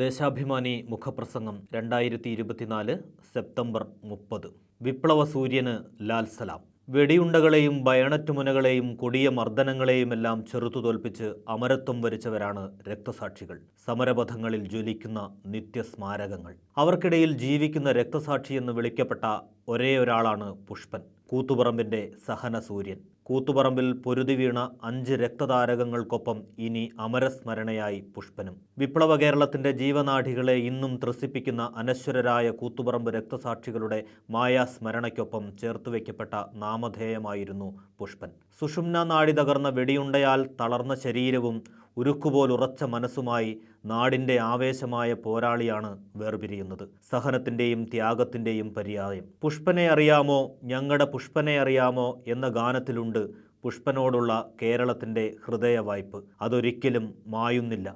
ദേശാഭിമാനി മുഖപ്രസംഗം 2024 സെപ്റ്റംബർ 30. വിപ്ലവ സൂര്യന് ലാൽ സലാം. വെടിയുണ്ടകളെയും ബയണറ്റ് മുനകളെയും കൊടിയ മർദ്ദനങ്ങളെയുമെല്ലാം ചെറുത്തുതോൽപ്പിച്ച് അമരത്വം വരിച്ചവരാണ് രക്തസാക്ഷികൾ. സമരപഥങ്ങളിൽ ജ്വലിക്കുന്ന നിത്യസ്മാരകങ്ങൾ. അവർക്കിടയിൽ ജീവിക്കുന്ന രക്തസാക്ഷിയെന്ന് വിളിക്കപ്പെട്ട ഒരേയൊരാളാണ് പുഷ്പൻ, കൂത്തുപറമ്പിൻ്റെ സഹന സൂര്യൻ. കൂത്തുപറമ്പിൽ പൊരുതി വീണ 5 രക്തതാരകങ്ങൾക്കൊപ്പം ഇനി അമരസ്മരണയായി പുഷ്പനും. വിപ്ലവ കേരളത്തിൻ്റെ ജീവനാഡികളെ ഇന്നും ത്രസിപ്പിക്കുന്ന അനശ്വരരായ കൂത്തുപറമ്പ് രക്തസാക്ഷികളുടെ മായാസ്മരണയ്ക്കൊപ്പം ചേർത്തുവെക്കപ്പെട്ട നാമധേയമായിരുന്നു പുഷ്പൻ. സുഷുമ്നാ നാഡി തകർന്ന വെടിയുണ്ടയാൽ തളർന്ന ശരീരവും ഉരുക്കുപോലുറച്ച മനസ്സുമായി നാടിൻ്റെ ആവേശമായ പോരാളിയാണ് വേർപിരിയുന്നത്. സഹനത്തിൻ്റെയും ത്യാഗത്തിൻ്റെയും പര്യായം. പുഷ്പനെ അറിയാമോ, ഞങ്ങളുടെ പുഷ്പനെ അറിയാമോ എന്ന ഗാനത്തിലുണ്ട് പുഷ്പനോടുള്ള കേരളത്തിൻ്റെ ഹൃദയവായ്പ്. അതൊരിക്കലും മായുന്നില്ല.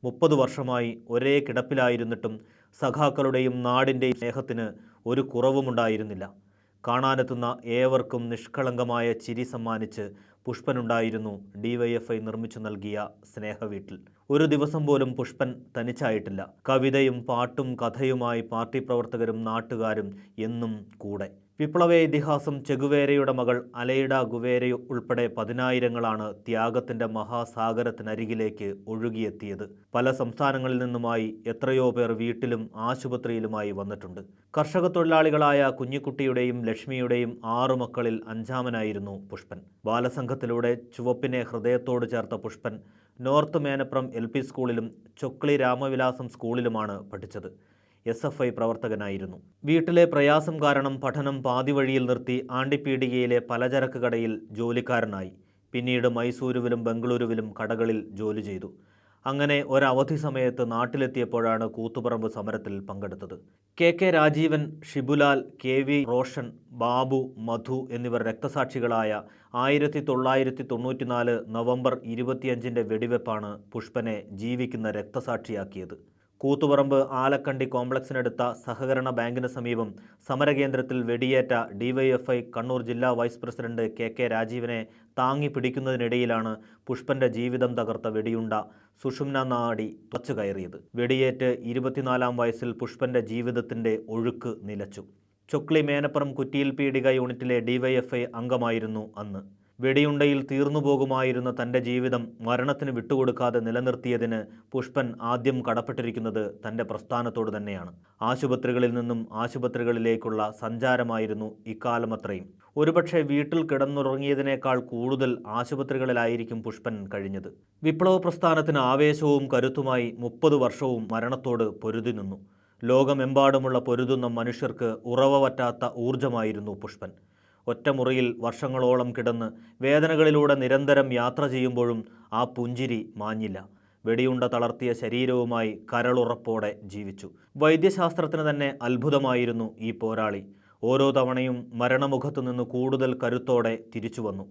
30 വർഷമായി ഒരേ കിടപ്പിലായിരുന്നിട്ടും സഖാക്കളുടെയും നാടിൻ്റെയും സ്നേഹത്തിന് ഒരു കുറവുമുണ്ടായിരുന്നില്ല. കാണാനെത്തുന്ന ഏവർക്കും നിഷ്കളങ്കമായ ചിരി സമ്മാനിച്ച് പുഷ്പനുണ്ടായിരുന്നു DYFI നിർമ്മിച്ചു നൽകിയ സ്നേഹവീട്ടിൽ. ഒരു ദിവസം പോലും പുഷ്പൻ തനിച്ചായിട്ടില്ല. കവിതയും പാട്ടും കഥയുമായി പാർട്ടി പ്രവർത്തകരും നാട്ടുകാരും എന്നും കൂടെ. വിപ്ലവ ഇതിഹാസം ചെഗുവേരയുടെ മകൾ അലൈഡ ഗുവേര ഉൾപ്പെടെ പതിനായിരങ്ങളാണ് ത്യാഗത്തിൻ്റെ മഹാസാഗരത്തിനരികിലേക്ക് ഒഴുകിയെത്തിയത്. പല സംസ്ഥാനങ്ങളിൽ നിന്നുമായി എത്രയോ പേർ വീട്ടിലും ആശുപത്രിയിലുമായി വന്നിട്ടുണ്ട്. കർഷക തൊഴിലാളികളായ കുഞ്ഞിക്കുട്ടിയുടെയും ലക്ഷ്മിയുടെയും 6 മക്കളിൽ 5ാമനായിരുന്നു പുഷ്പൻ. ബാലസംഘത്തിലൂടെ ചുവപ്പിനെ ഹൃദയത്തോട് ചേർത്ത പുഷ്പൻ നോർത്ത് മേനപ്രം LP സ്കൂളിലും ചൊക്ലി രാമവിലാസം സ്കൂളിലുമാണ് പഠിച്ചത്. SFI പ്രവർത്തകനായിരുന്നു. വീട്ടിലെ പ്രയാസം കാരണം പഠനം പാതിവഴിയിൽ നിർത്തി ആണ്ടിപ്പീടികയിലെ പലചരക്ക് കടയിൽ ജോലിക്കാരനായി. പിന്നീട് മൈസൂരുവിലും ബംഗളൂരുവിലും കടകളിൽ ജോലി ചെയ്തു. അങ്ങനെ ഒരവധി സമയത്ത് നാട്ടിലെത്തിയപ്പോഴാണ് കൂത്തുപറമ്പ് സമരത്തിൽ പങ്കെടുത്തത്. KK രാജീവൻ, ഷിബുലാൽ, KV റോഷൻ, ബാബു, മധു എന്നിവർ രക്തസാക്ഷികളായ 1994 നവംബർ 25 വെടിവെപ്പാണ് പുഷ്പനെ ജീവിക്കുന്ന രക്തസാക്ഷിയാക്കിയത്. കൂത്തുപറമ്പ് ആലക്കണ്ടി കോംപ്ലക്സിനടുത്ത സഹകരണ ബാങ്കിന് സമീപം സമരകേന്ദ്രത്തിൽ വെടിയേറ്റ DYFI കണ്ണൂർ ജില്ലാ വൈസ് പ്രസിഡന്റ് KK രാജീവനെ താങ്ങി പിടിക്കുന്നതിനിടയിലാണ് പുഷ്പന്റെ ജീവിതം തകർത്ത വെടിയുണ്ട സുഷുമ്നാ നാഡി തുളച്ചു കയറിയത്. വെടിയേറ്റ് 24ാം വയസ്സിൽ പുഷ്പന്റെ ജീവിതത്തിന്റെ ഒഴുക്ക് നിലച്ചു. ചൊക്ലി മേനപ്പുറം കുറ്റിയിൽ പീടിക യൂണിറ്റിലെ DYFI അംഗമായിരുന്നു അന്ന്. വെടിയുണ്ടയിൽ തീർന്നുപോകുമായിരുന്ന തൻ്റെ ജീവിതം മരണത്തിന് വിട്ടുകൊടുക്കാതെ നിലനിർത്തിയതിന് പുഷ്പൻ ആദ്യം കടപ്പെട്ടിരിക്കുന്നത് തൻ്റെ പ്രസ്ഥാനത്തോട് തന്നെയാണ്. ആശുപത്രികളിൽ നിന്നും ആശുപത്രികളിലേക്കുള്ള സഞ്ചാരമായിരുന്നു ഇക്കാലമത്രയും. ഒരുപക്ഷെ വീട്ടിൽ കിടന്നുറങ്ങിയതിനേക്കാൾ കൂടുതൽ ആശുപത്രികളിലായിരിക്കും പുഷ്പൻ കഴിഞ്ഞത്. വിപ്ലവ പ്രസ്ഥാനത്തിന് ആവേശവും കരുത്തുമായി 30 വർഷവും മരണത്തോട് പൊരുതി നിന്നു. ലോകമെമ്പാടുമുള്ള പൊരുതുന്ന മനുഷ്യർക്ക് ഉറവ പറ്റാത്ത ഊർജമായിരുന്നു പുഷ്പൻ. ഒറ്റമുറിയിൽ വർഷങ്ങളോളം കിടന്ന് വേദനകളിലൂടെ നിരന്തരം യാത്ര ചെയ്യുമ്പോഴും ആ പുഞ്ചിരി മാഞ്ഞില്ല. വെടിയുണ്ട തളർത്തിയ ശരീരവുമായി കരളുറപ്പോടെ ജീവിച്ചു. വൈദ്യശാസ്ത്രത്തിന് തന്നെ അത്ഭുതമായിരുന്നു ഈ പോരാളി. ഓരോ തവണയും മരണമുഖത്തു നിന്ന് കൂടുതൽ കരുത്തോടെ തിരിച്ചു വന്നു.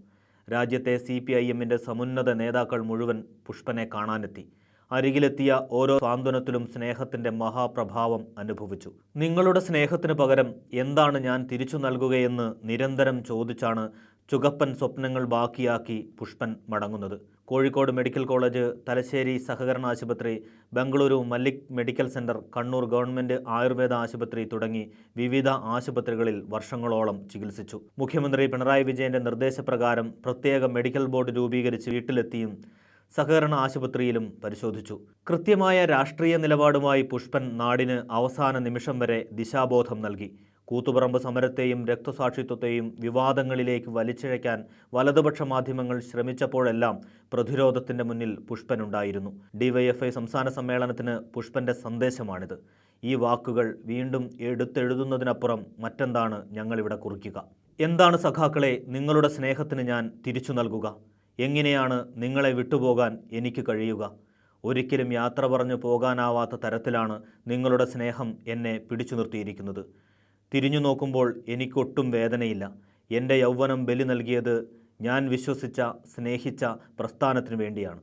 രാജ്യത്തെ CPIMൻ്റെ സമുന്നത നേതാക്കൾ മുഴുവൻ പുഷ്പനെ കാണാനെത്തി. അരികിലെത്തിയ ഓരോ സാന്ത്വനത്തിലും സ്നേഹത്തിൻ്റെ മഹാപ്രഭാവം അനുഭവിച്ചു. നിങ്ങളുടെ സ്നേഹത്തിന് പകരം എന്താണ് ഞാൻ തിരിച്ചു നൽകുകയെന്ന് നിരന്തരം ചോദിച്ചാണ് ചുകപ്പൻ സ്വപ്നങ്ങൾ ബാക്കിയാക്കി പുഷ്പൻ മടങ്ങുന്നത്. കോഴിക്കോട് മെഡിക്കൽ കോളേജ്, തലശ്ശേരി സഹകരണ ആശുപത്രി, Bengaluru Mallik medical centre, Kannur government Ayurveda ആശുപത്രി തുടങ്ങി വിവിധ ആശുപത്രികളിൽ വർഷങ്ങളോളം ചികിത്സിച്ചു. മുഖ്യമന്ത്രി പിണറായി വിജയൻ്റെ നിർദ്ദേശപ്രകാരം പ്രത്യേക മെഡിക്കൽ ബോർഡ് രൂപീകരിച്ച് വീട്ടിലെത്തിയും സഹകരണ ആശുപത്രിയിലും പരിശോധിച്ചു. കൃത്യമായ രാഷ്ട്രീയ നിലപാടുമായി പുഷ്പൻ നാടിന് അവസാന നിമിഷം വരെ ദിശാബോധം നൽകി. കൂത്തുപറമ്പ് സമരത്തെയും രക്തസാക്ഷിത്വത്തെയും വിവാദങ്ങളിലേക്ക് വലിച്ചിഴയ്ക്കാൻ വലതുപക്ഷ മാധ്യമങ്ങൾ ശ്രമിച്ചപ്പോഴെല്ലാം പ്രതിരോധത്തിൻ്റെ മുന്നിൽ പുഷ്പനുണ്ടായിരുന്നു. DYFI സംസ്ഥാന സമ്മേളനത്തിന് പുഷ്പൻ്റെ സന്ദേശമാണിത്. ഈ വാക്കുകൾ വീണ്ടും എടുത്തെഴുതുന്നതിനപ്പുറം മറ്റെന്താണ് ഞങ്ങളിവിടെ കുറിക്കുക? എന്താണ് സഖാക്കളെ നിങ്ങളുടെ സ്നേഹത്തിന് ഞാൻ തിരിച്ചു നൽകുക? എങ്ങനെയാണ് നിങ്ങളെ വിട്ടുപോകാൻ എനിക്ക് കഴിയുക? ഒരിക്കലും യാത്ര പറഞ്ഞു പോകാനാവാത്ത തരത്തിലാണ് നിങ്ങളുടെ സ്നേഹം എന്നെ പിടിച്ചു നിർത്തിയിരിക്കുന്നത്. തിരിഞ്ഞു നോക്കുമ്പോൾ എനിക്കൊട്ടും വേദനയില്ല. എൻ്റെ യൗവനം ബലി നൽകിയത് ഞാൻ വിശ്വസിച്ച, സ്നേഹിച്ച പ്രസ്ഥാനത്തിന് വേണ്ടിയാണ്.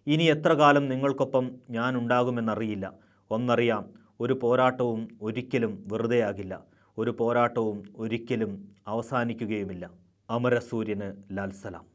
ഇനി എത്ര കാലം നിങ്ങൾക്കൊപ്പം ഞാൻ ഉണ്ടാകുമെന്നറിയില്ല. ഒന്നറിയാം, ഒരു പോരാട്ടവും ഒരിക്കലും വെറുതെയാകില്ല. ഒരു പോരാട്ടവും ഒരിക്കലും അവസാനിക്കുകയുമില്ല. അമരസൂര്യന് ലാൽ സലാം.